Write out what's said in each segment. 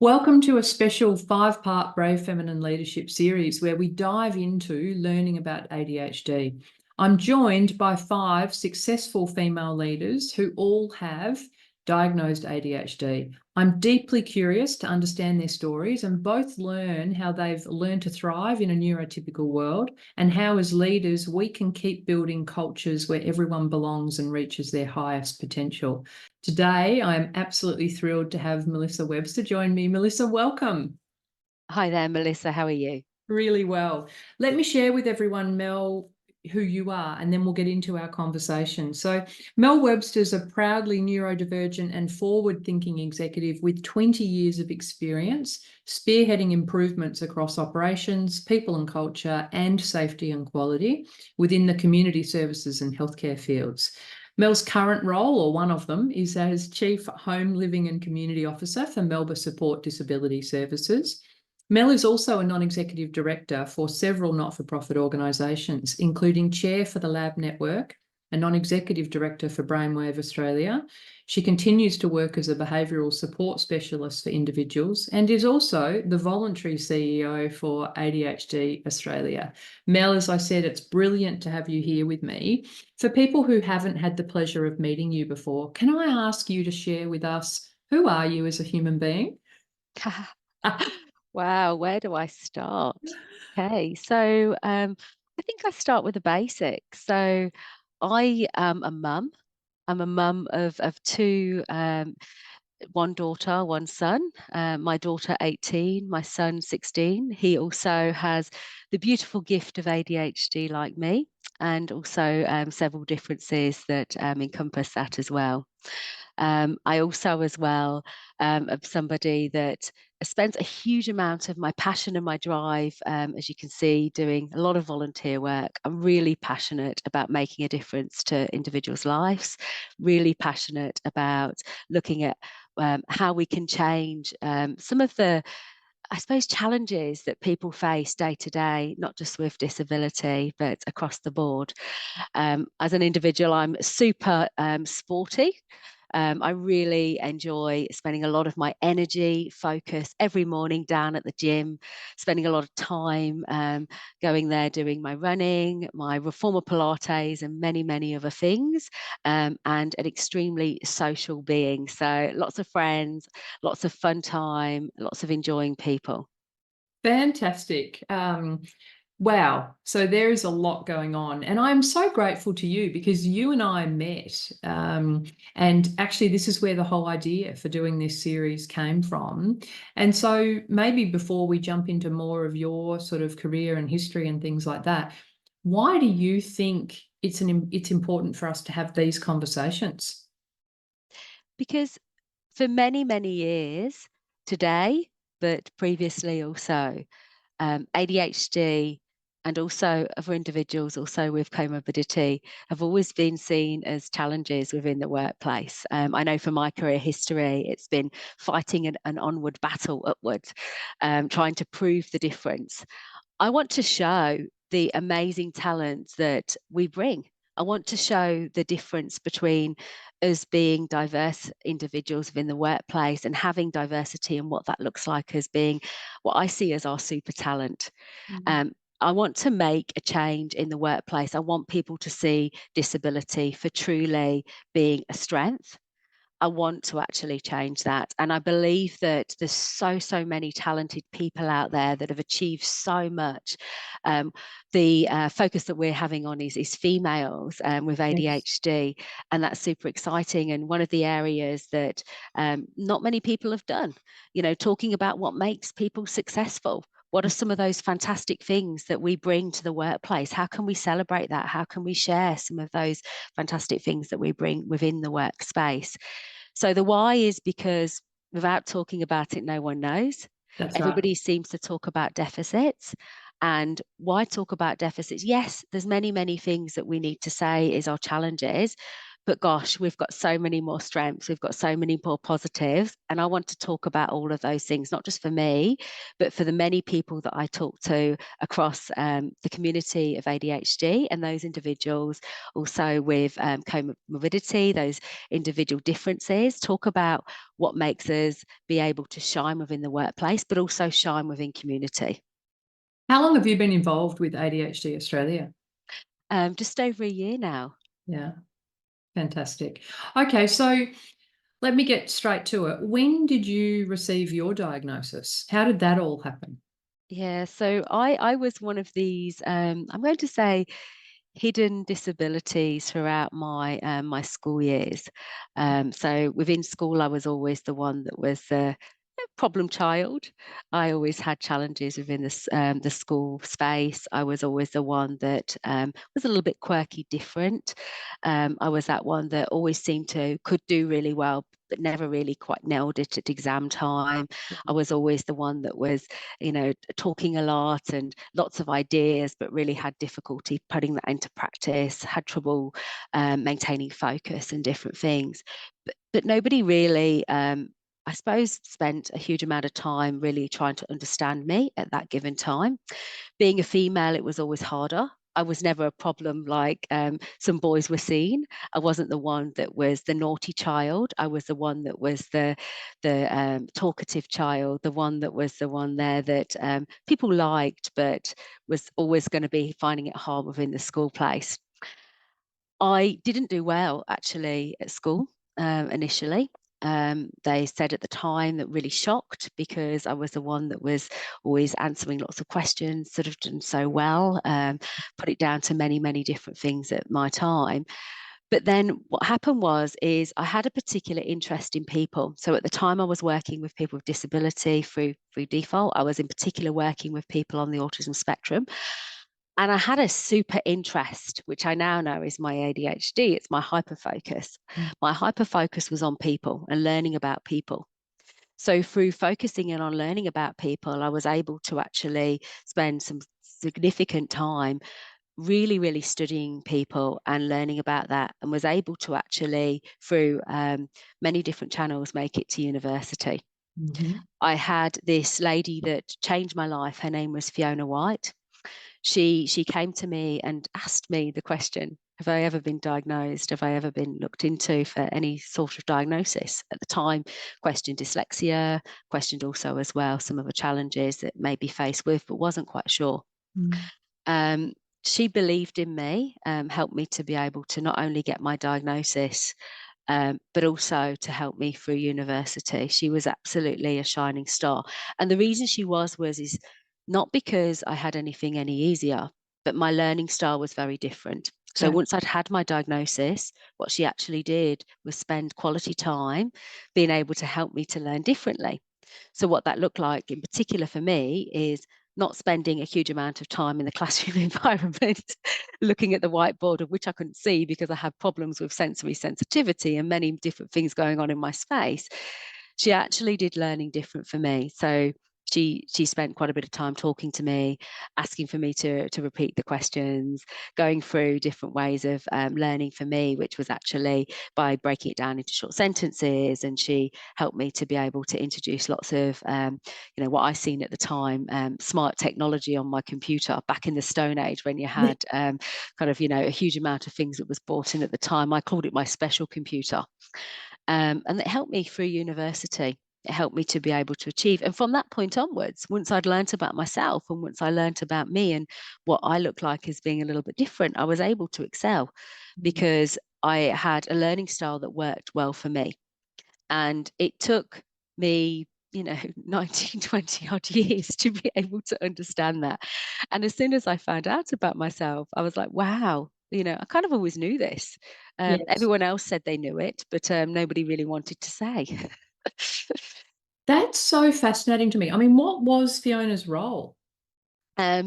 Welcome to a special 5-part Brave Feminine Leadership series where we dive into learning about ADHD. I'm joined by 5 successful female leaders who all have diagnosed ADHD. I'm deeply curious to understand their stories and both learn how they've learned to thrive in a neurotypical world and how, as leaders, we can keep building cultures where everyone belongs and reaches their highest potential. Today, I am absolutely thrilled to have Melissa Webster join me. Melissa, welcome. Hi there, Melissa. How are you? Really well. Let me share with everyone, Mel, who you are, and then we'll get into our conversation. So Mel Webster's a proudly neurodivergent and forward-thinking executive with 20 years of experience, spearheading improvements across operations, people and culture, and safety and quality within the community services and healthcare fields. Mel's current role, or one of them, is as Chief Home Living and Community Officer for Melbourne Support Disability Services. Mel is also a non-executive director for several not-for-profit organisations, including chair for the Lab Network, a non-executive director for Brainwave Australia. She continues to work as a behavioural support specialist for individuals and is also the Voluntary CEO for ADHD Australia. Mel, as I said, it's brilliant to have you here with me. For people who haven't had the pleasure of meeting you before, can I ask you to share with us, who are you as a human being? Wow, where do I start? Okay, so I think I start with the basics. So I am a mum. I'm a mum of two, one daughter, one son. My daughter 18, my son 16. He also has the beautiful gift of ADHD like me, and also several differences that encompass that as well. I also, as well, am somebody that spends a huge amount of my passion and my drive, as you can see, doing a lot of volunteer work. I'm really passionate about making a difference to individuals' lives, really passionate about looking at how we can change some of the, I suppose, challenges that people face day to day, not just with disability, but across the board. As an individual, I'm super sporty. I really enjoy spending a lot of my energy, focus every morning down at the gym, spending a lot of time going there, doing my running, my reformer Pilates, and many, many other things, and an extremely social being. So lots of friends, lots of fun time, lots of enjoying people. Fantastic. Wow. So there is a lot going on. And I'm so grateful to you because you and I met. And actually, this is where the whole idea for doing this series came from. And so maybe before we jump into more of your sort of career and history and things like that, why do you think it's important for us to have these conversations? Because for many, many years today, but previously also, ADHD and also other individuals also with comorbidity have always been seen as challenges within the workplace. I know from my career history, it's been fighting an onward battle upwards, trying to prove the difference. I want to show the amazing talents that we bring. I want to show the difference between us being diverse individuals within the workplace and having diversity and what that looks like as being what I see as our super talent. Mhm. Um, I want to make a change in the workplace. I want people to see disability for truly being a strength. I want to actually change that. And I believe that there's so many talented people out there that have achieved so much. Um, the focus that we're having on is females with Yes. ADHD, and that's super exciting. And one of the areas that not many people have done, talking about what makes people successful. What are some of those fantastic things that we bring to the workplace? How can we celebrate that? How can we share some of those fantastic things that we bring within the workspace? So the why is because without talking about it, no one knows. That's right. Everybody seems to talk about deficits. And why talk about deficits? Yes, there's many things that we need to say is our challenges, But gosh, we've got so many more strengths, we've got so many more positives. And I want to talk about all of those things, not just for me, but for the many people that I talk to across the community of ADHD, and those individuals also with comorbidity, those individual differences. Talk about what makes us be able to shine within the workplace, but also shine within community. How long have you been involved with ADHD Australia? Just over a year now. Yeah, fantastic. Okay, so let me get straight to it. When did you receive your diagnosis? How did that all happen? Yeah, so I was one of these, I'm going to say, hidden disabilities throughout my school years. So within school, I was always the one that was the problem child. I always had challenges within the school space. I was always the one that was a little bit quirky, different. I was that one that always could do really well, but never really quite nailed it at exam time. I was always the one that was, talking a lot and lots of ideas, but really had difficulty putting that into practice, had trouble maintaining focus and different things. But nobody really, I suppose, spent a huge amount of time really trying to understand me at that given time. Being a female, it was always harder. I was never a problem like some boys were seen. I wasn't the one that was the naughty child. I was the one that was the talkative child, the one that was the one there that people liked, but was always going to be finding it hard within the school place. I didn't do well actually at school initially. They said at the time that really shocked because I was the one that was always answering lots of questions, sort of done so well, put it down to many, many different things at my time. But then what happened is I had a particular interest in people. So at the time I was working with people with disability through default. I was in particular working with people on the autism spectrum. And I had a super interest, which I now know is my ADHD. It's my hyperfocus. My hyperfocus was on people and learning about people. So through focusing in on learning about people, I was able to actually spend some significant time really, really studying people and learning about that, and was able to actually, through many different channels, make it to university. Mm-hmm. I had this lady that changed my life. Her name was Fiona White. She came to me and asked me the question, have I ever been diagnosed? Have I ever been looked into for any sort of diagnosis? At the time, questioned dyslexia, questioned also as well some of the challenges that may be faced with, but wasn't quite sure. Um, she believed in me, helped me to be able to not only get my diagnosis, but also to help me through university. She was absolutely a shining star. And the reason she was is not because I had anything any easier, but my learning style was very different. So Okay. once I'd had my diagnosis, what she actually did was spend quality time being able to help me to learn differently. So what that looked like in particular for me is not spending a huge amount of time in the classroom environment looking at the whiteboard, of which I couldn't see because I had problems with sensory sensitivity and many different things going on in my space. She actually did learning different for me. So she spent quite a bit of time talking to me, asking for me to repeat the questions, going through different ways of learning for me, which was actually by breaking it down into short sentences. And she helped me to be able to introduce lots of, what I seen at the time, smart technology on my computer back in the Stone Age when you had a huge amount of things that was bought in at the time. I called it my special computer. And it helped me through university. It helped me to be able to achieve. And from that point onwards, once I'd learnt about myself and once I learnt about me and what I look like as being a little bit different, I was able to excel because I had a learning style that worked well for me. And it took me 19, 20 odd years to be able to understand that. And as soon as I found out about myself, I was like, wow, I kind of always knew this. Yes. Everyone else said they knew it, but nobody really wanted to say. That's so fascinating to me. I mean, what was Fiona's role?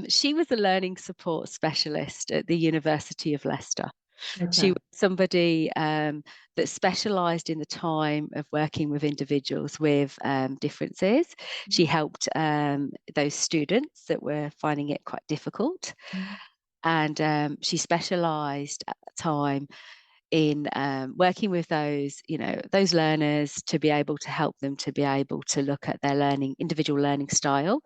She was a learning support specialist at the University of Leicester. She Okay. was somebody that specialised in the time of working with individuals with differences. She helped those students that were finding it quite difficult. And she specialised at the time in working with those, those learners to be able to help them to be able to look at their individual learning style,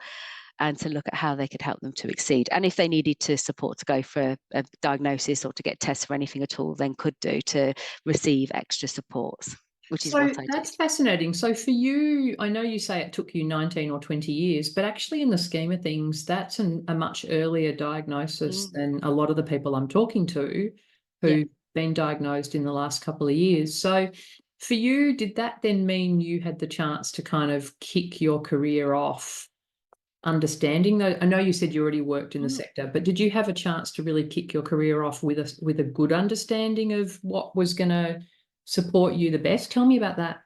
and to look at how they could help them to exceed. And if they needed to support to go for a diagnosis or to get tests for anything at all, then could do to receive extra supports, which is what So I did. that's fascinating. So for you, I know you say it took you 19 or 20 years, but actually in the scheme of things, that's a much earlier diagnosis Mm. than a lot of the people I'm talking to Yeah. who've been diagnosed in the last couple of years. So for you, did that then mean you had the chance to kind of kick your career off understanding though? I know you said you already worked in the Mm. sector, but did you have a chance to really kick your career off with a good understanding of what was going to support you the best? Tell me about that.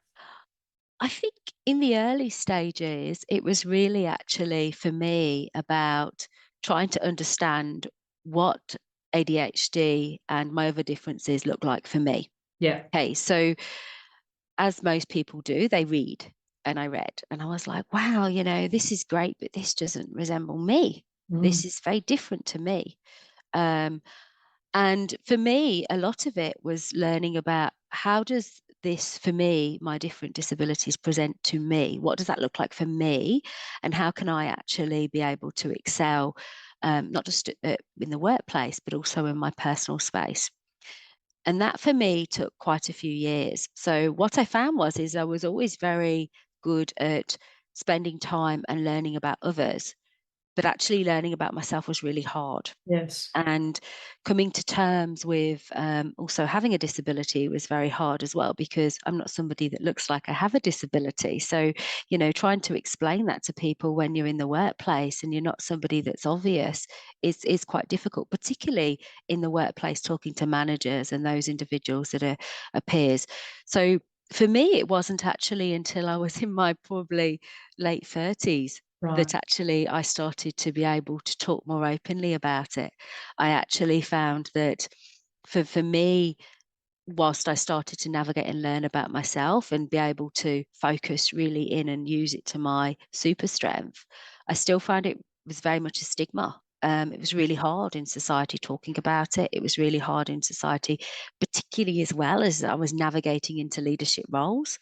I think in the early stages, it was really actually for me about trying to understand what ADHD and my other differences look like for me. Yeah. Okay, so as most people do, they read. And I read and I was like, wow, this is great, but this doesn't resemble me. Mm. This is very different to me. Um, and for me, a lot of it was learning about how does this, for me, my different disabilities present to me? What does that look like for me? And how can I actually be able to excel, not just in the workplace, but also in my personal space? And that for me took quite a few years. So what I found is I was always very good at spending time and learning about others, but actually learning about myself was really hard. Yes. And coming to terms with also having a disability was very hard as well, because I'm not somebody that looks like I have a disability. So, trying to explain that to people when you're in the workplace and you're not somebody that's obvious is quite difficult, particularly in the workplace, talking to managers and those individuals that are peers. So for me, it wasn't actually until I was in my probably late 30s Right. that actually I started to be able to talk more openly about it. I actually found that for me, whilst I started to navigate and learn about myself and be able to focus really in and use it to my super strength, I still found it was very much a stigma. It was really hard in society talking about it. It was really hard in society, particularly as well as I was navigating into leadership roles,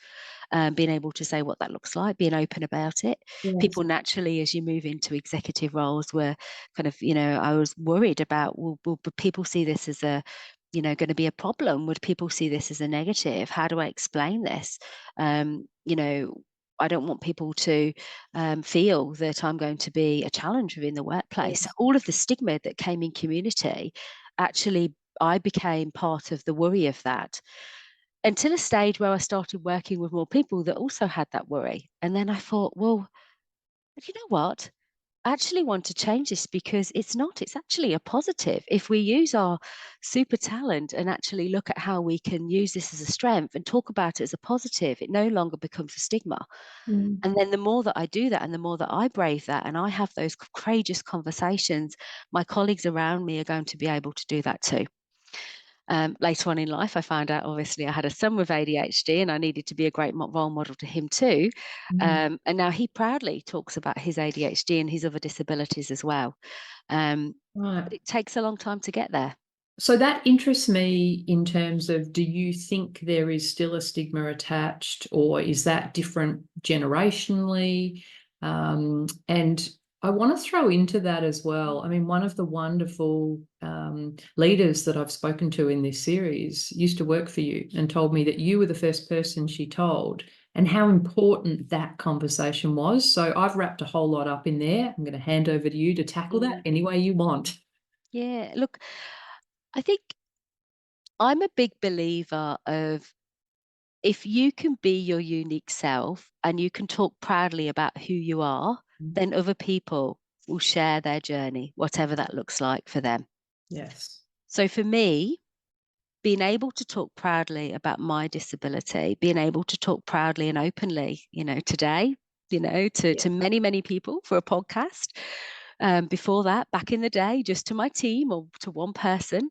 being able to say what that looks like, being open about it. Yes. People naturally, as you move into executive roles, were kind of, I was worried about, will people see this as going to be a problem? Would people see this as a negative? How do I explain this? I don't want people to feel that I'm going to be a challenge within the workplace. Yes. All of the stigma that came in community, actually, I became part of the worry of that, until a stage where I started working with more people that also had that worry. And then I thought, well, you know what? I actually want to change this, because it's actually a positive. If we use our super talent and actually look at how we can use this as a strength and talk about it as a positive, it no longer becomes a stigma. Mm. And then the more that I do that and the more that I brave that and I have those courageous conversations, my colleagues around me are going to be able to do that too. Later on in life, I found out obviously I had a son with ADHD and I needed to be a great role model to him too. Mm. And now he proudly talks about his ADHD and his other disabilities as well. Right. But it takes a long time to get there. So that interests me in terms of, do you think there is still a stigma attached, or is that different generationally? And I want to throw into that as well. I mean, one of the wonderful leaders that I've spoken to in this series used to work for you and told me that you were the first person she told, and how important that conversation was. So I've wrapped a whole lot up in there. I'm going to hand over to you to tackle that Mm. any way you want. Yeah, look, I think I'm a big believer of, if you can be your unique self and you can talk proudly about who you are, then other people will share their journey, whatever that looks like for them. Yes. So for me, being able to talk proudly about my disability, being able to talk proudly and openly, today, Yeah. to many, many people for a podcast. Before that, back in the day, just to my team or to one person,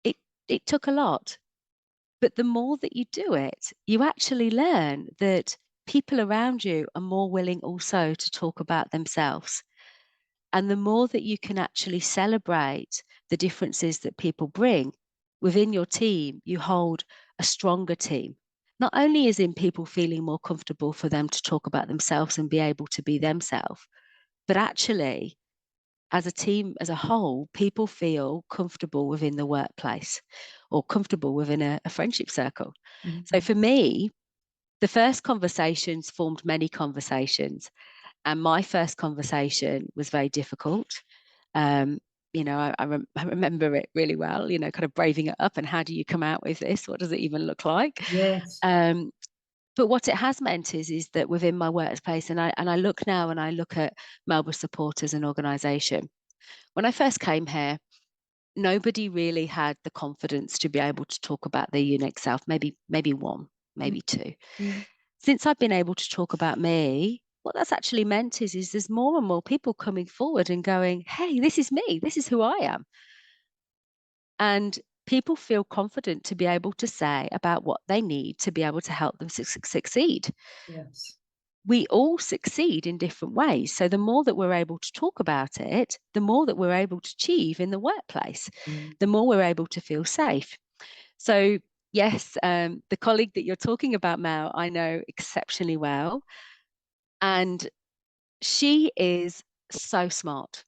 it it took a lot. But the more that you do it, you actually learn that people around you are more willing also to talk about themselves. And the more that you can actually celebrate the differences that people bring, within your team, you hold a stronger team. Not only is in people feeling more comfortable for them to talk about themselves and be able to be themselves, but actually, as a team as a whole, people feel comfortable within the workplace or comfortable within a friendship circle. So for me, the first conversations formed many conversations. And my first conversation was very difficult. I remember it really well, kind of braving it up and how do you come out with this? What does it even look like? Yes. But what it has meant is that within my workplace, and I look now and I look at Melbourne Support as an organisation. When I first came here, nobody really had the confidence to be able to talk about their unique self. Maybe one, maybe two. Since I've been able to talk about me, what that's actually meant is there's more and more people coming forward and going, hey, this is me, this is who I am. And people feel confident to be able to say about what they need to be able to help them succeed. Yes. We all succeed in different ways. So the more that we're able to talk about it, the more that we're able to achieve in the workplace, the more we're able to feel safe. So yes, the colleague that you're talking about, Mel, I know exceptionally well. And she is so smart,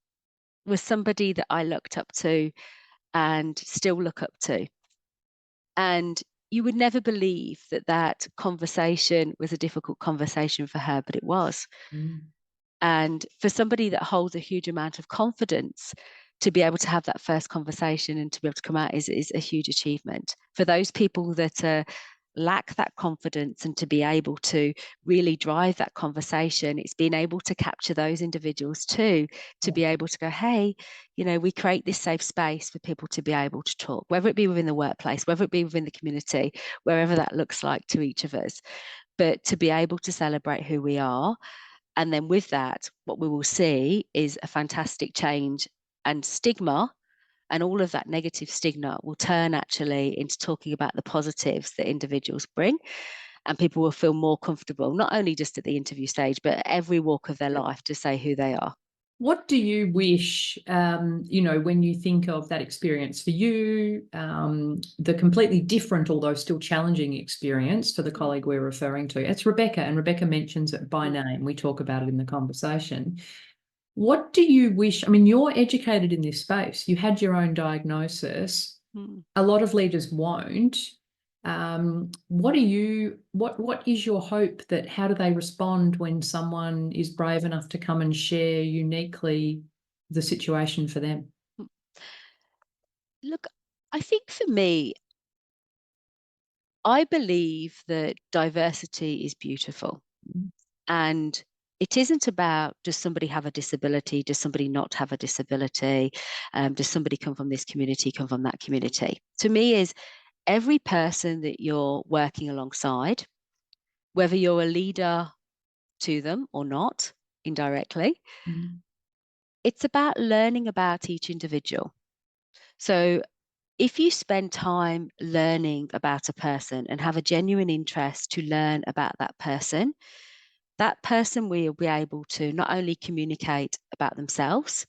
was somebody that I looked up to and still look up to. And you would never believe that that conversation was a difficult conversation for her, but it was. And for somebody that holds a huge amount of confidence, to be able to have that first conversation and to be able to come out is a huge achievement. For those people that lack that confidence and to be able to really drive that conversation, it's being able to capture those individuals too, to be able to go, hey, we create this safe space for people to be able to talk, whether it be within the workplace, whether it be within the community, wherever that looks like to each of us, but to be able to celebrate who we are. And then with that, what we will see is a fantastic change, and stigma and all of that negative stigma will turn actually into talking about the positives that individuals bring, and people will feel more comfortable, not only just at the interview stage, but every walk of their life to say who they are. What do you wish, when you think of that experience for you, the completely different, although still challenging experience for the colleague we're referring to? It's Rebecca, and Rebecca mentions it by name. We talk about it in the conversation. What do you wish? I mean, you're educated in this space. You had your own diagnosis. A lot of leaders won't. What is your hope that how do they respond when someone is brave enough to come and share uniquely the situation for them? Look, I think for me, I believe that diversity is beautiful. And it isn't about, does somebody have a disability? Does somebody not have a disability? Does somebody come from this community, come from that community? To me, is every person that you're working alongside, whether you're a leader to them or not, indirectly, it's about learning about each individual. So if you spend time learning about a person and have a genuine interest to learn about that person will be able to not only communicate about themselves,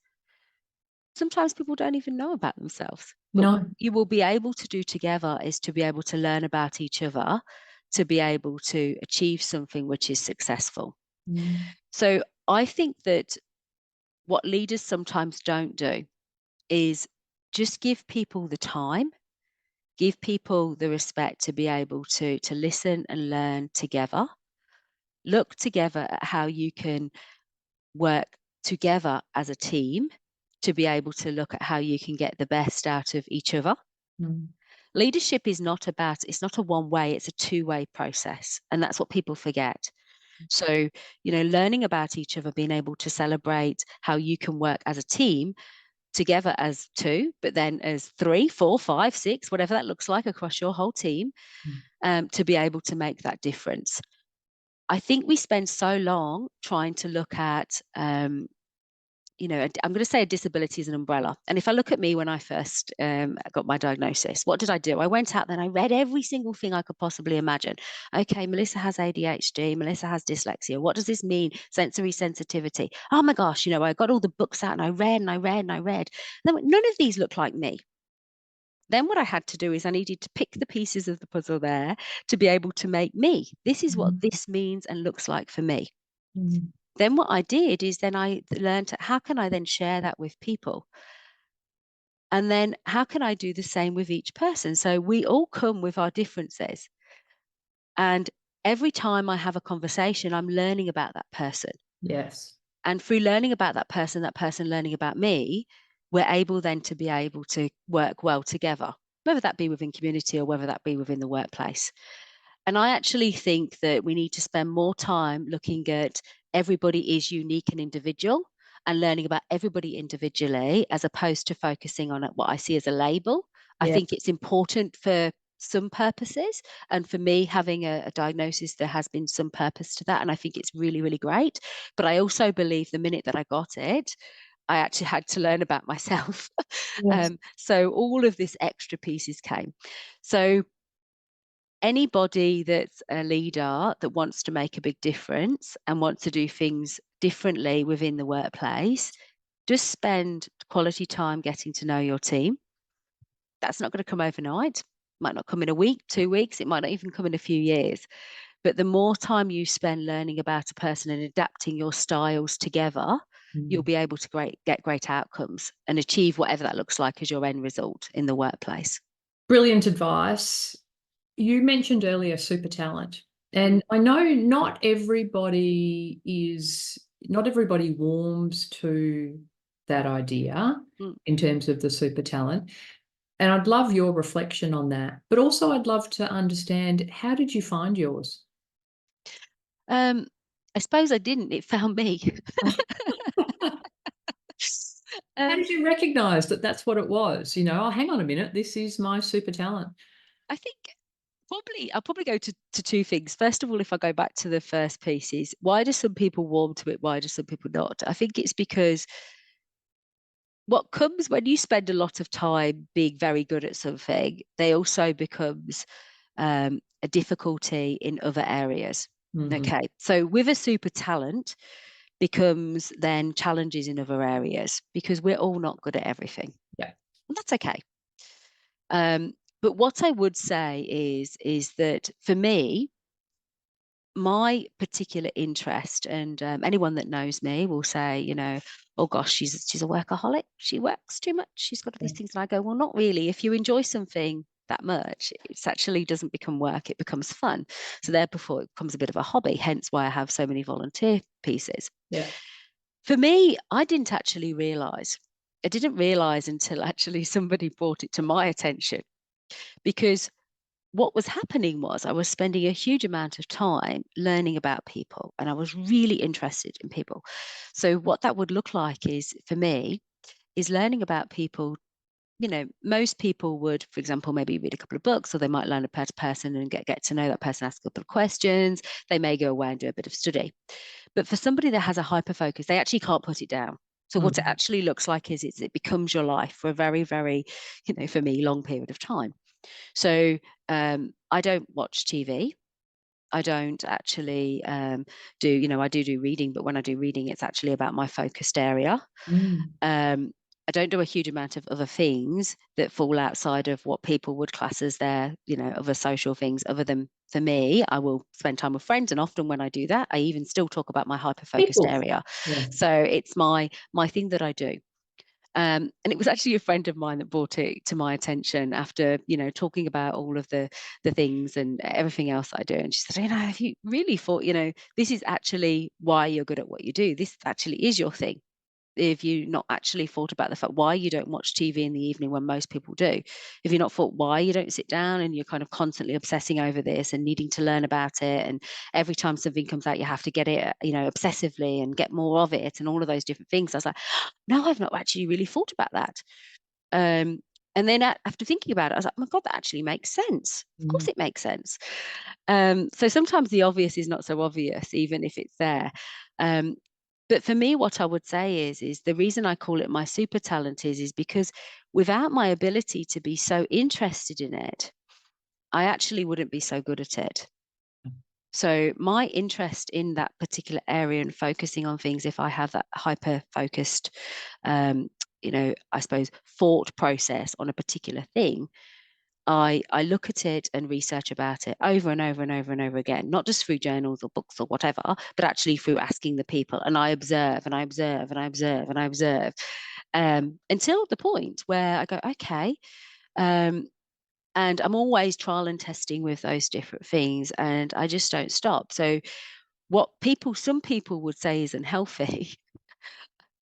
sometimes people don't even know about themselves, but No. what you will be able to do together is to be able to learn about each other, to be able to achieve something which is successful. So I think that what leaders sometimes don't do is just give people the time, give people the respect to be able to listen and learn together. Look together at how you can work together as a team to be able to look at how you can get the best out of each other. Leadership is not it's not a one way, it's a two-way process. And that's what people forget. So, learning about each other, being able to celebrate how you can work as a team together as two, but then as 3, 4, 5, 6, whatever that looks like across your whole team, to be able to make that difference. I think we spend so long trying to look at, I'm going to say a disability is an umbrella. And if I look at me when I first got my diagnosis, what did I do? I went out then I read every single thing I could possibly imagine. Okay, Melissa has ADHD, Melissa has dyslexia. What does this mean? Sensory sensitivity. Oh my gosh, I got all the books out and I read and I read and I read. Then none of these look like me. Then what I had to do is I needed to pick the pieces of the puzzle there to be able to make me. This is what this means and looks like for me. Mm. Then what I did is then I learned how can I then share that with people? And then how can I do the same with each person? So we all come with our differences. And every time I have a conversation, I'm learning about that person. Yes. And through learning about that person learning about me, we're able then to be able to work well together, whether that be within community or whether that be within the workplace. And I actually think that we need to spend more time looking at everybody is unique and individual and learning about everybody individually as opposed to focusing on what I see as a label. I Yeah. think it's important for some purposes. And for me, having a diagnosis, there has been some purpose to that. And I think it's really, really great. But I also believe the minute that I got it, I actually had to learn about myself. Yes. So all of this extra pieces came. So anybody that's a leader that wants to make a big difference and wants to do things differently within the workplace, just spend quality time getting to know your team. That's not going to come overnight. Might not come in a week, 2 weeks. It might not even come in a few years. But the more time you spend learning about a person and adapting your styles together, you'll be able to get great outcomes and achieve whatever that looks like as your end result in the workplace. Brilliant advice. You mentioned earlier super talent, and I know not everybody warms to that idea Mm. in terms of the super talent. And I'd love your reflection on that. But also I'd love to understand, how did you find yours? I suppose I didn't. It found me. How um, did you recognize that that's what it was? Oh, hang on a minute, this is my super talent. I think I'll probably go to two things. First of all, if I go back to the first piece, is why do some people warm to it? Why do some people not? I think it's because what comes when you spend a lot of time being very good at something, they also becomes a difficulty in other areas. Okay, so with a super talent becomes then challenges in other areas because we're all not good at everything. Yeah. And that's okay. But what I would say is that for me, my particular interest, and anyone that knows me will say, oh gosh, she's a workaholic. She works too much. She's got all these things. And I go, well, not really. If you enjoy something that much, it actually doesn't become work. It becomes fun. So therefore, it becomes a bit of a hobby. Hence why I have so many volunteer pieces. Yeah. For me, I didn't actually realize. I didn't realize until actually somebody brought it to my attention, because what was happening was I was spending a huge amount of time learning about people and I was really interested in people. So what that would look like is, for me, is learning about people. Most people would, for example, maybe read a couple of books, or they might learn about a person and get to know that person, ask a couple of questions. They may go away and do a bit of study. But for somebody that has a hyper focus, they actually can't put it down. So what it actually looks like is it becomes your life for a very, very, for me, long period of time. So I don't watch TV. I don't actually I do reading, but when I do reading, it's actually about my focused area. I don't do a huge amount of other things that fall outside of what people would class as their, other social things. Other than, for me, I will spend time with friends, and often when I do that, I even still talk about my hyper focused People. area. Yeah. So it's my thing that I do. And it was actually a friend of mine that brought it to my attention after, talking about all of the things and everything else I do. And she said, have you really thought, this is actually why you're good at what you do. This actually is your thing. If you not actually thought about the fact why you don't watch TV in the evening when most people do, if you not thought why you don't sit down and you're kind of constantly obsessing over this and needing to learn about it, and every time something comes out you have to get it, obsessively and get more of it and all of those different things. I was like, no, I've not actually really thought about that. And then after thinking about it, I was like, oh my God, that actually makes sense. Of course it makes sense. So sometimes the obvious is not so obvious, even if it's there. But for me, what I would say is the reason I call it my super talent is because without my ability to be so interested in it, I actually wouldn't be so good at it. So my interest in that particular area and focusing on things, if I have that hyper focused I suppose, thought process on a particular thing, I look at it and research about it over and over and over and over again, not just through journals or books or whatever, but actually through asking the people. And I observe and I observe and I observe and I observe, until the point where I go, okay. And I'm always trial and testing with those different things, and I just don't stop. So some people would say is unhealthy,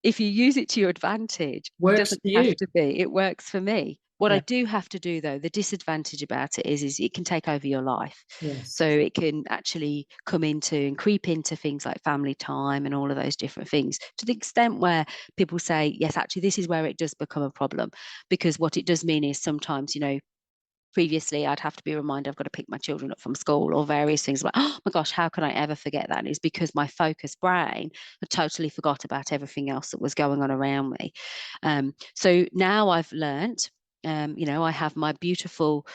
if you use it to your advantage, it Works doesn't for have you. to be. It works for me. What I Yeah. do have to do, though, the disadvantage about it is it can take over your life. Yes. So it can actually come into and creep into things like family time and all of those different things, to the extent where people say, yes, actually, this is where it does become a problem. Because what it does mean is sometimes, previously I'd have to be reminded I've got to pick my children up from school or various things like, oh my gosh, how can I ever forget that? And it's because my focused brain had totally forgot about everything else that was going on around me. So now I've learnt, I have my beautiful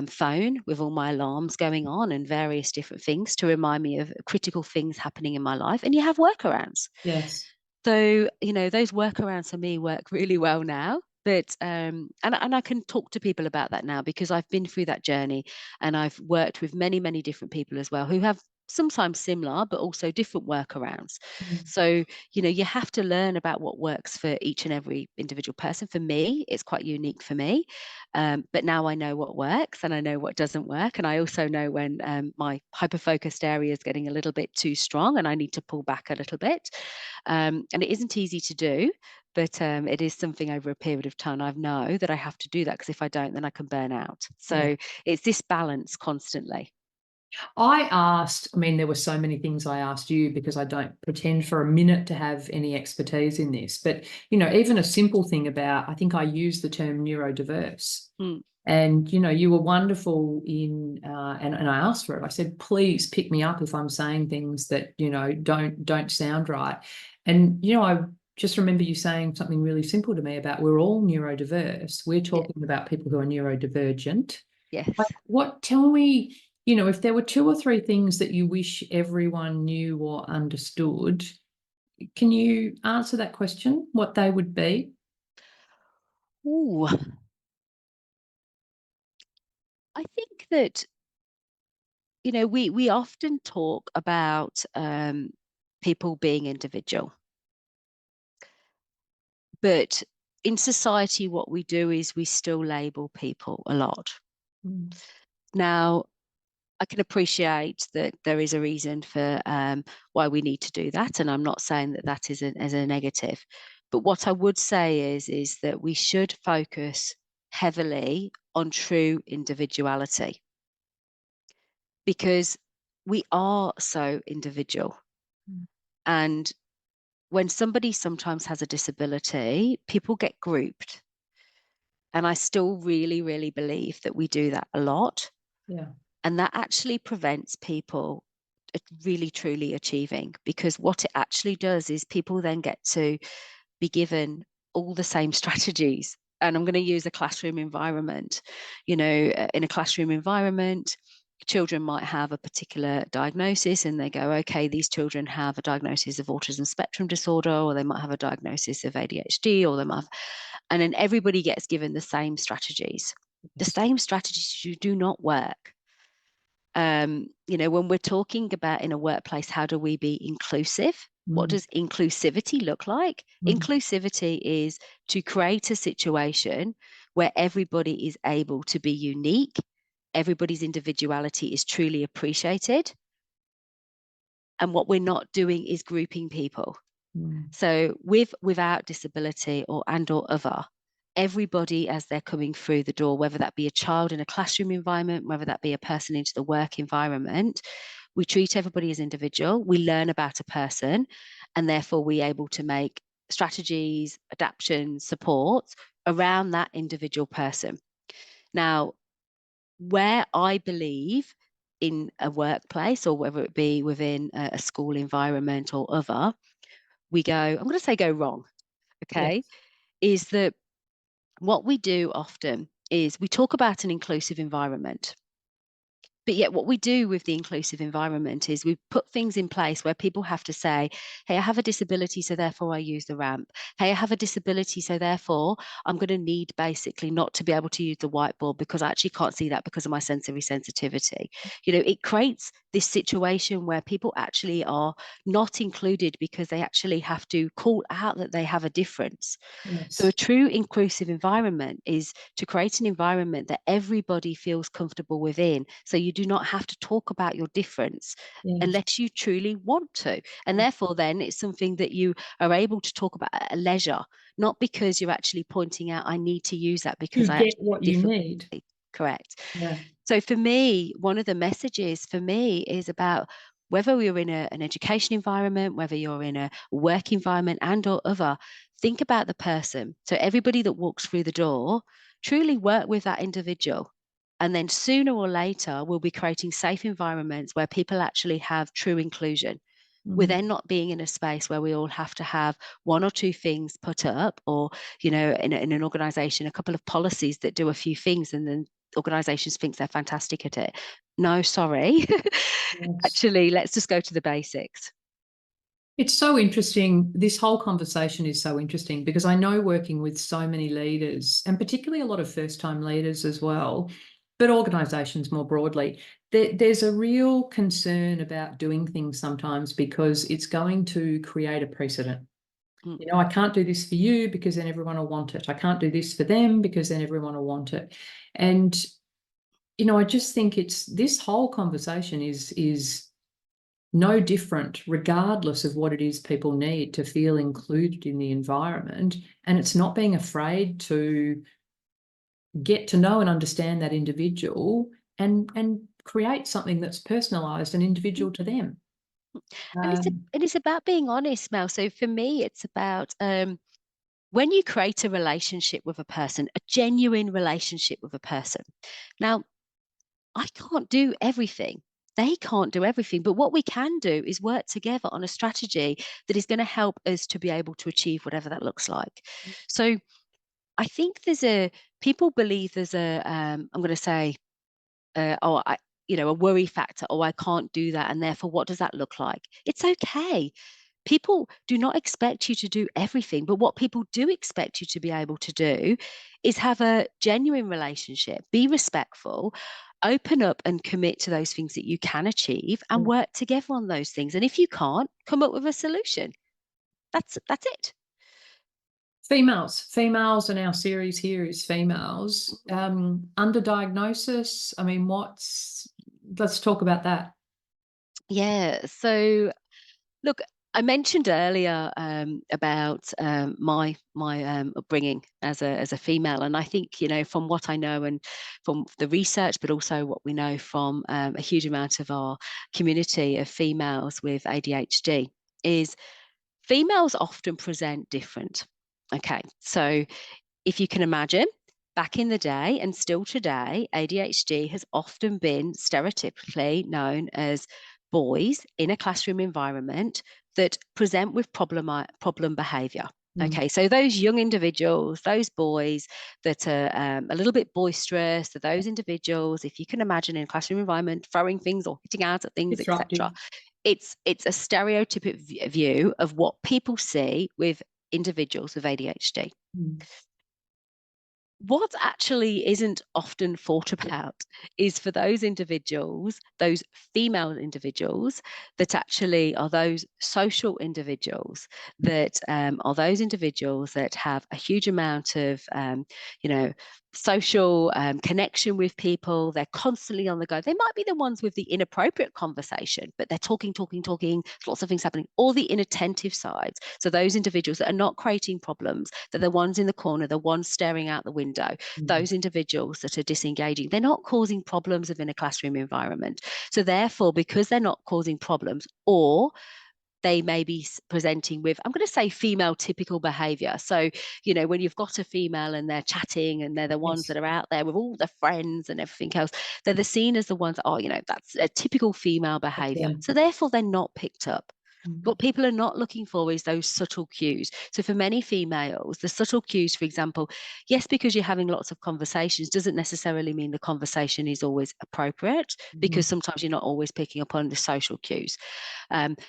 phone with all my alarms going on and various different things to remind me of critical things happening in my life. And you have workarounds. Yes. So, those workarounds for me work really well now. But and I can talk to people about that now because I've been through that journey, and I've worked with many, many different people as well who have sometimes similar but also different workarounds. Mm. So, you have to learn about what works for each and every individual person. For me, it's quite unique for me. But now I know what works and I know what doesn't work. And I also know when my hyper-focused area is getting a little bit too strong and I need to pull back a little bit. And it isn't easy to do, but it is something over a period of time I know that I have to do that, because if I don't, then I can burn out. Yeah. So it's this balance constantly. I mean, there were so many things I asked you because I don't pretend for a minute to have any expertise in this. But, even a simple thing about, I think I used the term neurodiverse. Mm. And, you were wonderful in, and I asked for it. I said, please pick me up if I'm saying things that, don't sound right. And, I just remember you saying something really simple to me about we're all neurodiverse. We're Yeah. talking about people who are neurodivergent. Yes. Tell me, if there were two or three things that you wish everyone knew or understood, can you answer that question, what they would be? Ooh, I think that, we often talk about people being individual, but in society, what we do is we still label people a lot. Mm. Now, I can appreciate that there is a reason for why we need to do that, and I'm not saying that that is as a negative. But what I would say is that we should focus heavily on true individuality, because we are so individual. Mm. And when somebody sometimes has a disability, people get grouped. And I still really, really believe that we do that a lot. Yeah. And that actually prevents people really truly achieving, because what it actually does is people then get to be given all the same strategies. And I'm going to use a classroom environment. In a classroom environment, children might have a particular diagnosis and they go, okay, these children have a diagnosis of autism spectrum disorder, or they might have a diagnosis of ADHD, or they might have, and then everybody gets given the same strategies. The Yes. same strategies do not work. When we're talking about in a workplace, how do we be inclusive? What Mm. does inclusivity look like? Mm. Inclusivity is to create a situation where everybody is able to be unique, everybody's individuality is truly appreciated, and what we're not doing is grouping people. Mm. So without disability or other, everybody as they're coming through the door, whether that be a child in a classroom environment, whether that be a person into the work environment, we treat everybody as individual. We learn about a person, and therefore we're able to make strategies, adaptations, supports around that individual person. Now, where I believe in a workplace, or whether it be within a school environment or other, we go, I'm going to say go wrong, okay, Yes. is that what we do often is we talk about an inclusive environment, But yet what we do with the inclusive environment is we put things in place where people have to say, hey, I have a disability, so therefore I use the ramp. Hey, I have a disability, so therefore I'm going to need basically not to be able to use the whiteboard because I actually can't see that because of my sensory sensitivity. You know, it creates this situation where people actually are not included because they actually have to call out that they have a difference. So a Yes. true inclusive environment is to create an environment that everybody feels comfortable within. So you do not have to talk about your difference Yes. unless you truly want to. And therefore, then it's something that you are able to talk about at leisure, not because you're actually pointing out, I need to use that To because I get actually what you differently. need. Correct. Yeah. So for me, one of the messages for me is about whether you're in an education environment, whether you're in a work environment and or other, think about the person. So everybody that walks through the door, truly work with that individual. And then sooner or later, we'll be creating safe environments where people actually have true inclusion. We're Mhm. then not being in a space where we all have to have one or two things put up, or, you know, in an organization, a couple of policies that do a few things and then organizations think they're fantastic at it. No, sorry. Yes. Actually, let's just go to the basics. It's so interesting. This whole conversation is so interesting because I know working with so many leaders, and particularly a lot of first-time leaders as well, but organisations more broadly, there's a real concern about doing things sometimes because it's going to create a precedent. Mm. You know, I can't do this for you because then everyone will want it. I can't do this for them because then everyone will want it. And, you know, I just think it's this whole conversation is no different, regardless of what it is people need to feel included in the environment. And it's not being afraid to get to know and understand that individual and create something that's personalised and individual to them. And Um, it's about being honest, Mel. So for me, it's about when you create a relationship with a person, a genuine relationship with a person. Now, I can't do everything. They can't do everything. But what we can do is work together on a strategy that is going to help us to be able to achieve whatever that looks like. So I think people believe there's I'm going to say, oh, a worry factor. Oh, I can't do that. And therefore, what does that look like? It's okay. People do not expect you to do everything, but what people do expect you to be able to do is have a genuine relationship, be respectful, open up and commit to those things that you can achieve and work together on those things. And if you can't, come up with a solution. That's it. females, and our series here is females. Underdiagnosis. I mean, let's talk about that. Yeah. So look, I mentioned earlier about my upbringing as a female, and I think, you know, from what I know and from the research, but also what we know from a huge amount of our community of females with ADHD, is females often present different. Okay, so if you can imagine, back in the day and still today, ADHD has often been stereotypically known as boys in a classroom environment that present with problem behavior. Mm. Okay, so those young individuals, those boys that are a little bit boisterous, are those individuals, if you can imagine in a classroom environment, throwing things or hitting out at things, Disruptive. etc. It's a stereotypic view of what people see with individuals with ADHD. Mm. What actually isn't often thought about is for those individuals, those female individuals, that actually are those social individuals, that are those individuals that have a huge amount of, you know, social connection with people. They're constantly on the go. They might be the ones with the inappropriate conversation, but they're talking, lots of things happening, all the inattentive sides. So those individuals that are not creating problems, they're the ones in the corner, the ones staring out the window, Mm. those individuals that are disengaging, they're not causing problems within a classroom environment. So therefore, because they're not causing problems, or they may be presenting with, I'm going to say, female typical behavior. So, you know, when you've got a female and they're chatting and they're the ones Yes. that are out there with all the friends and everything else, they're the seen as the ones that, oh, you know, that's a typical female That's behavior. them. So therefore, they're not picked up. Mm. What people are not looking for is those subtle cues. So for many females, the subtle cues, for example, yes, because you're having lots of conversations doesn't necessarily mean the conversation is always appropriate, Mhm. because sometimes you're not always picking up on the social cues.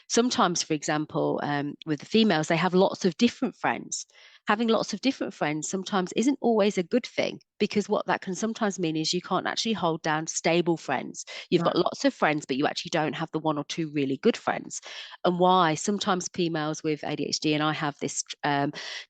Sometimes, for example, with the females, they have lots of different friends. Having lots of different friends sometimes isn't always a good thing, because what that can sometimes mean is you can't actually hold down stable friends. You've Right. got lots of friends, but you actually don't have the one or two really good friends. And why sometimes females with ADHD, and I have this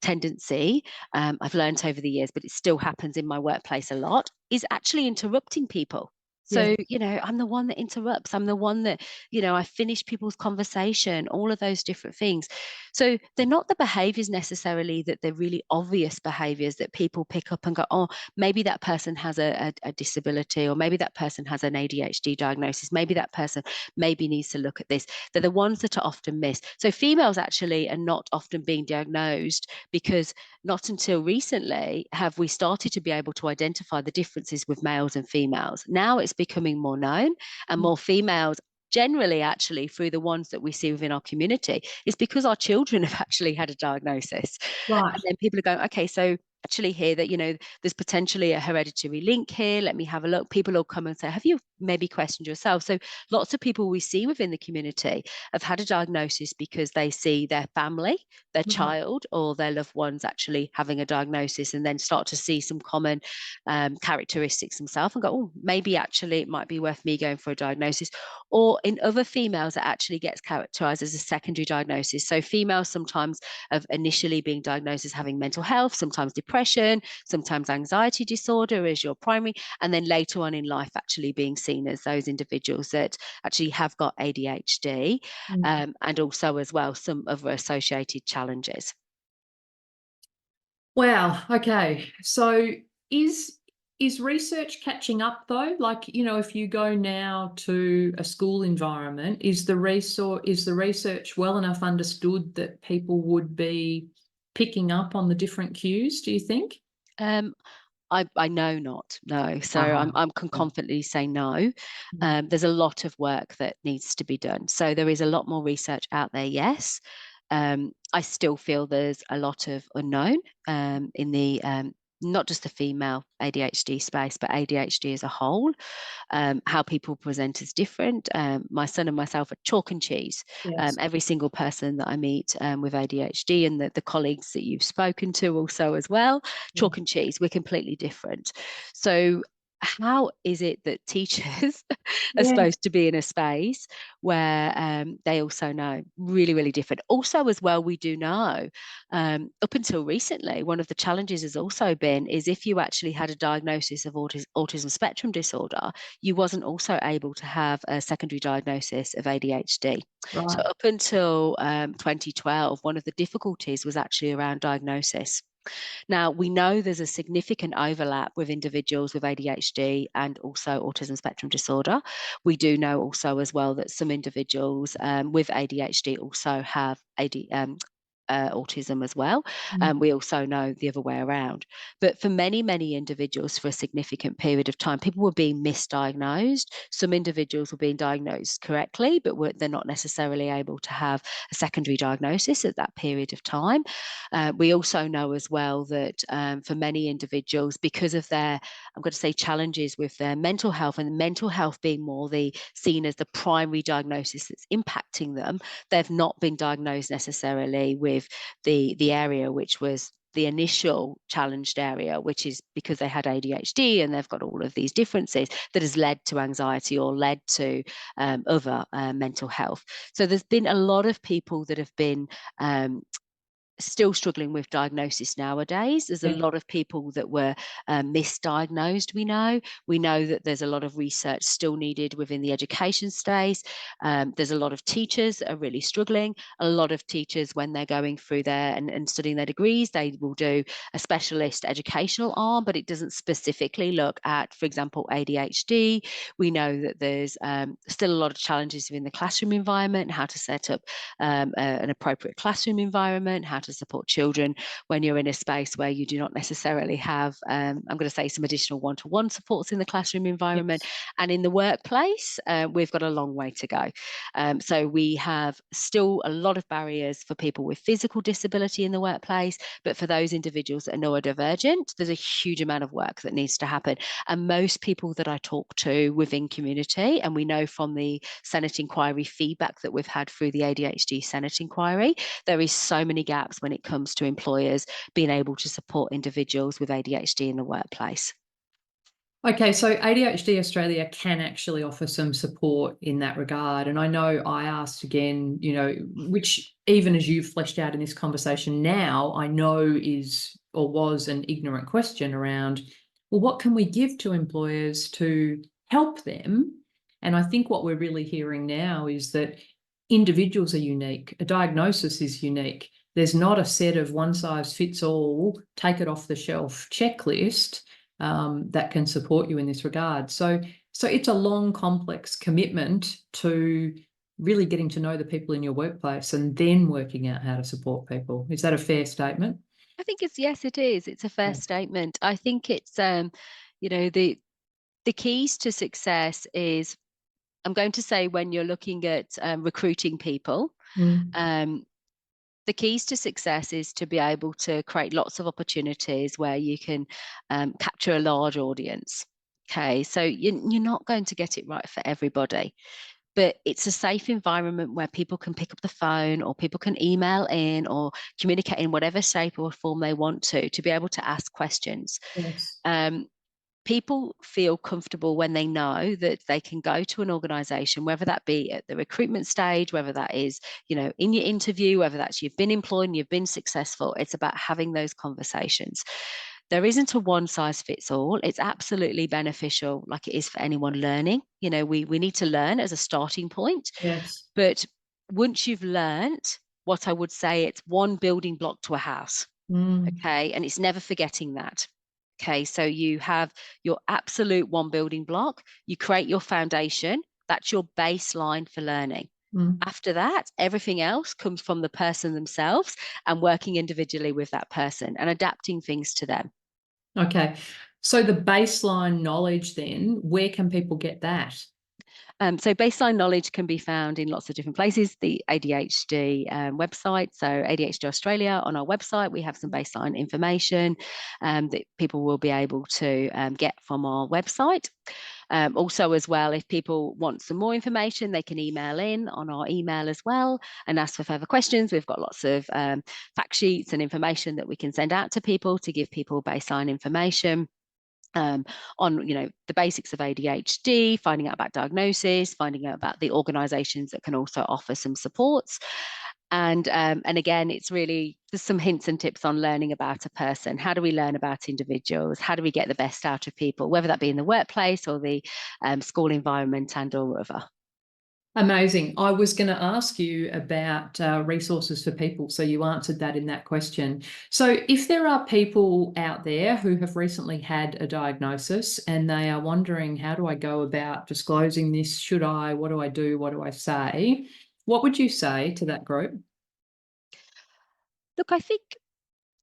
tendency, I've learned over the years, but it still happens in my workplace a lot, is actually interrupting people. Yeah. So, I'm the one that interrupts. I'm the one that, I finish people's conversation, all of those different things. So they're not the behaviors necessarily that they're really obvious behaviors that people pick up and go, oh, maybe that person has a disability, or maybe that person has an ADHD diagnosis. Maybe that person maybe needs to look at this. They're the ones that are often missed. So females actually are not often being diagnosed, because not until recently have we started to be able to identify the differences with males and females. Now it's becoming more known, and more females generally, actually, through the ones that we see within our community, is because our children have actually had a diagnosis. Right. And then people are going, okay, so actually here that, there's potentially a hereditary link here. Let me have a look. People will come and say, have you maybe questioned yourself? So lots of people we see within the community have had a diagnosis because they see their family, their Right. child, or their loved ones actually having a diagnosis, and then start to see some common characteristics themselves and go, oh, maybe actually it might be worth me going for a diagnosis. Or in other females, it actually gets characterized as a secondary diagnosis. So females sometimes of initially being diagnosed as having mental health, sometimes depression, sometimes anxiety disorder as your primary, and then later on in life actually being seen as those individuals that actually have got ADHD, Mm. and also as well some other associated challenges. Wow. Okay. So is is research catching up though? Like, if you go now to a school environment, is the research well enough understood that people would be picking up on the different cues, do you think? Um, I know not, no. So Ah, can yeah. confidently say no. Mm. There's a lot of work that needs to be done. So there is a lot more research out there, yes. I still feel there's a lot of unknown in the not just the female ADHD space, but ADHD as a whole. How people present is different. My son and myself are chalk and cheese. Yes. Every single person that I meet with ADHD, and the colleagues that you've spoken to also as well, Yeah. chalk and cheese, we're completely different. So how is it that teachers are Yes. supposed to be in a space where they also know really, really different? Also, as well, we do know up until recently, one of the challenges has also been is if you actually had a diagnosis of autism spectrum disorder, you wasn't also able to have a secondary diagnosis of ADHD. So Right. up until 2012, one of the difficulties was actually around diagnosis. Now, we know there's a significant overlap with individuals with ADHD and also autism spectrum disorder. We do know also as well that some individuals with ADHD also have autism as well. Mm. We also know the other way around. But for many, many individuals for a significant period of time, people were being misdiagnosed. Some individuals were being diagnosed correctly, but they're not necessarily able to have a secondary diagnosis at that period of time. We also know as well that for many individuals, because of their, I'm going to say, challenges with their mental health, and mental health being more seen as the primary diagnosis that's impacting them, they've not been diagnosed necessarily with the area which was the initial challenged area, which is because they had ADHD and they've got all of these differences that has led to anxiety or led to other mental health. So there's been a lot of people that have been still struggling with diagnosis nowadays. There's a Yeah. lot of people that were misdiagnosed. We know that there's a lot of research still needed within the education space. There's a lot of teachers that are really struggling. A lot of teachers, when they're going through their and studying their degrees, they will do a specialist educational arm, but it doesn't specifically look at, for example, ADHD. We know that there's still a lot of challenges within the classroom environment, how to set up an appropriate classroom environment, how to to support children when you're in a space where you do not necessarily have, I'm going to say, some additional one-to-one supports in the classroom environment. Yes. And in the workplace, we've got a long way to go. So we have still a lot of barriers for people with physical disability in the workplace, but for those individuals that are neurodivergent, there's a huge amount of work that needs to happen. And most people that I talk to within community, and we know from the Senate inquiry feedback that we've had through the ADHD Senate inquiry, there is so many gaps when it comes to employers being able to support individuals with ADHD in the workplace. Okay, so ADHD Australia can actually offer some support in that regard. And I know I asked again, which even as you've fleshed out in this conversation now, I know is or was an ignorant question around, well, what can we give to employers to help them? And I think what we're really hearing now is that individuals are unique. A diagnosis is unique. There's not a set of one size fits all, take it off the shelf checklist that can support you in this regard. So it's a long, complex commitment to really getting to know the people in your workplace and then working out how to support people. Is that a fair statement? I think yes, it is. It's a fair statement. I think it's, the keys to success is, I'm going to say, when you're looking at recruiting people, the keys to success is to be able to create lots of opportunities where you can capture a large audience. Okay, so you're not going to get it right for everybody, but it's a safe environment where people can pick up the phone or people can email in or communicate in whatever shape or form they want to be able to ask questions. Yes. People feel comfortable when they know that they can go to an organization, whether that be at the recruitment stage, whether that is, in your interview, whether that's you've been employed and you've been successful. It's about having those conversations. There isn't a one size fits all. It's absolutely beneficial, like it is for anyone learning. We need to learn as a starting point. Yes. But once you've learned, what I would say, it's one building block to a house. Okay. And it's never forgetting that. Okay, so you have your absolute one building block, you create your foundation, that's your baseline for learning. After that, everything else comes from the person themselves and working individually with that person and adapting things to them. Okay, so the baseline knowledge then, where can people get that? So baseline knowledge can be found in lots of different places. The ADHD website, so ADHD Australia, on our website, we have some baseline information that people will be able to get from our website. Also, as well, if people want some more information, they can email in on our email as well and ask for further questions. We've got lots of fact sheets and information that we can send out to people to give people baseline information. On the basics of ADHD, finding out about diagnosis, finding out about the organisations that can also offer some supports. And again, it's really, there's some hints and tips on learning about a person. How do we learn about individuals? How do we get the best out of people, whether that be in the workplace or the school environment and or other? Amazing. I was going to ask you about resources for people, so you answered that in that question. So if there are people out there who have recently had a diagnosis and they are wondering, how do I go about disclosing this? Should I? What do I do? What do I say? What would you say to that group? Look, I think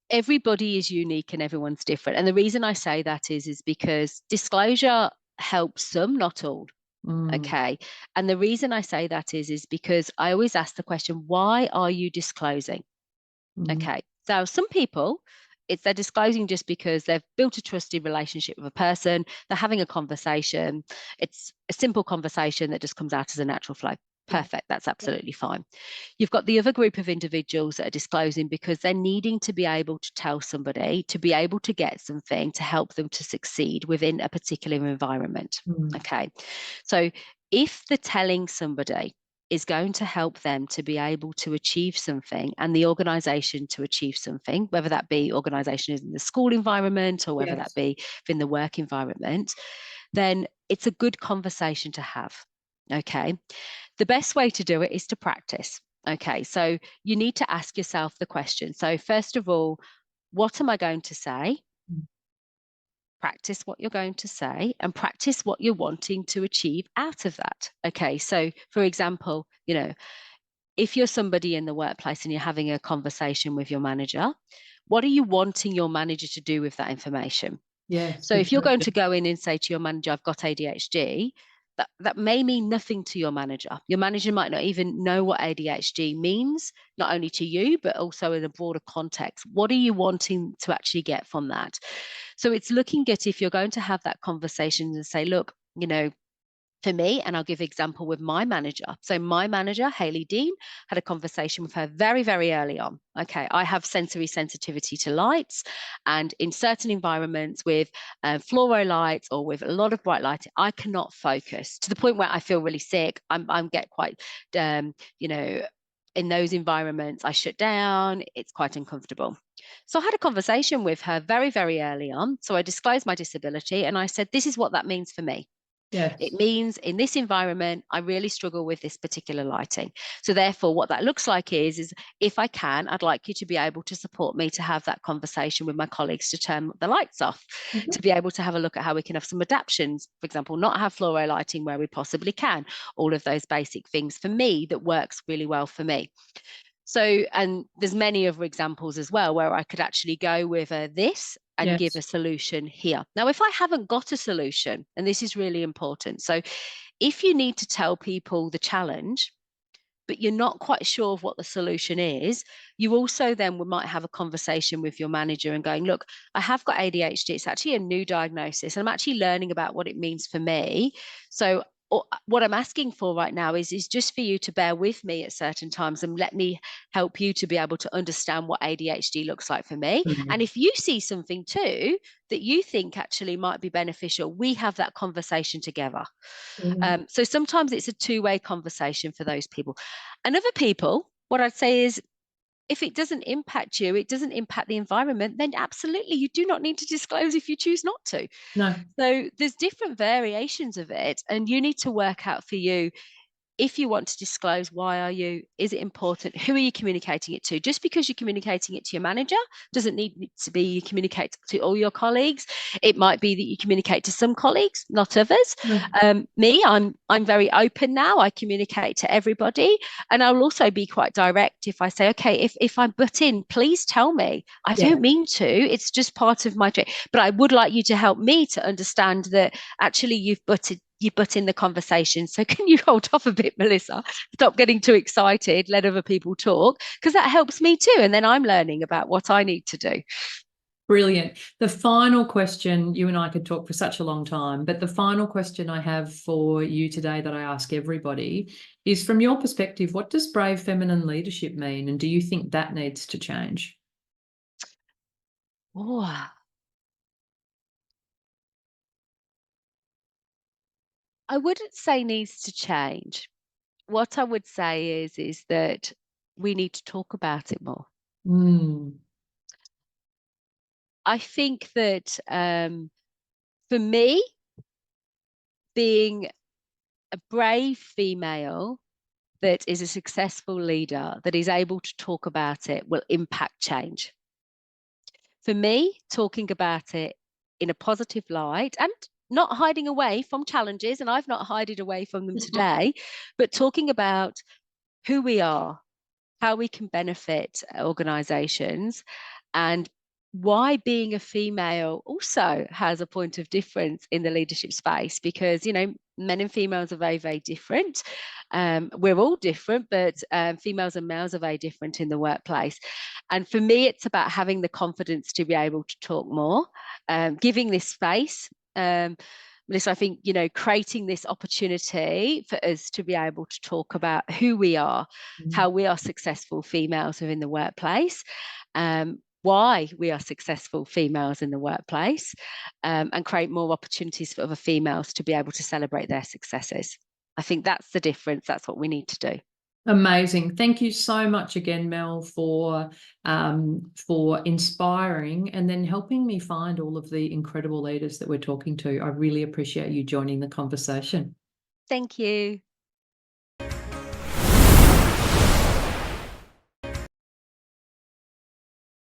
everybody is unique and everyone's different. And the reason I say that is because disclosure helps some, not all. Okay. And the reason I say that is because I always ask the question, why are you disclosing? Okay. So some people, they're disclosing just because they've built a trusted relationship with a person, they're having a conversation. It's a simple conversation that just comes out as a natural flow. Perfect. That's absolutely fine. You've got the other group of individuals that are disclosing because they're needing to be able to tell somebody, to be able to get something to help them to succeed within a particular environment. Okay. So if the telling somebody is going to help them to be able to achieve something and the organisation to achieve something, whether that be organisation in the school environment or whether that be in the work environment, then it's a good conversation to have. Okay. The best way to do it is to practice. Okay. So you need to ask yourself the question. So first of all, what am I going to say? Practice what you're going to say and practice what you're wanting to achieve out of that. Okay. So for example, if you're somebody in the workplace and you're having a conversation with your manager, what are you wanting your manager to do with that information? Yes. So Good if you're going to question. go in and say to your manager, I've got ADHD, that may mean nothing to your manager. Your manager might not even know what ADHD means, not only to you, but also in a broader context. What are you wanting to actually get from that? So it's looking at, if you're going to have that conversation and say, look, for me, and I'll give an example with my manager. So my manager, Hayley Dean, had a conversation with her very, very early on. Okay, I have sensory sensitivity to lights, and in certain environments with fluoro lights or with a lot of bright light, I cannot focus to the point where I feel really sick. I'm get quite, in those environments, I shut down. It's quite uncomfortable. So I had a conversation with her very, very early on. So I disclosed my disability and I said, this is what that means for me. Yes. It means in this environment, I really struggle with this particular lighting. So therefore, what that looks like is if I can, I'd like you to be able to support me to have that conversation with my colleagues to turn the lights off, to be able to have a look at how we can have some adaptations, for example, not have fluoro lighting where we possibly can, all of those basic things for me that works really well for me. So, and there's many other examples as well where I could actually go with this and give a solution here. Now, if I haven't got a solution, and this is really important. So if you need to tell people the challenge, but you're not quite sure of what the solution is, you also then might have a conversation with your manager and going, look, I have got ADHD. It's actually a new diagnosis. And I'm actually learning about what it means for me. So what I'm asking for right now is just for you to bear with me at certain times and let me help you to be able to understand what ADHD looks like for me. And if you see something too that you think actually might be beneficial, we have that conversation together. So sometimes it's a two-way conversation for those people. And other people, what I'd say is, if it doesn't impact you, it doesn't impact the environment, then absolutely you do not need to disclose if you choose not to. No. So there's different variations of it, and you need to work out for you, if you want to disclose, why are you? Is it important? Who are you communicating it to? Just because you're communicating it to your manager doesn't need to be you communicate to all your colleagues. It might be that you communicate to some colleagues, not others. Me, I'm very open now. I communicate to everybody, and I'll also be quite direct if I say, okay, if I butt in, please tell me. I don't mean to. It's just part of my job, but I would like you to help me to understand that actually you butt in the conversation. So can you hold off a bit, Melissa? Stop getting too excited, let other people talk, because that helps me too. And then I'm learning about what I need to do. Brilliant. The final question, you and I could talk for such a long time, but the final question I have for you today that I ask everybody is, from your perspective, what does brave feminine leadership mean? And do you think that needs to change? Oh, I wouldn't say needs to change. What I would say is that we need to talk about it more. I think that for me, being a brave female that is a successful leader, that is able to talk about it, will impact change. For me, talking about it in a positive light and not hiding away from challenges, and I've not hidden away from them today, but talking about who we are, how we can benefit organizations, and why being a female also has a point of difference in the leadership space, because men and females are very, very different. We're all different, but females and males are very different in the workplace. And for me, it's about having the confidence to be able to talk more, giving this space. Melissa, I think, creating this opportunity for us to be able to talk about who we are, how we are successful females within the workplace, why we are successful females in the workplace, and create more opportunities for other females to be able to celebrate their successes. I think that's the difference. That's what we need to do. Amazing. Thank you so much again, Mel, for inspiring and then helping me find all of the incredible leaders that we're talking to. I really appreciate you joining the conversation. Thank you.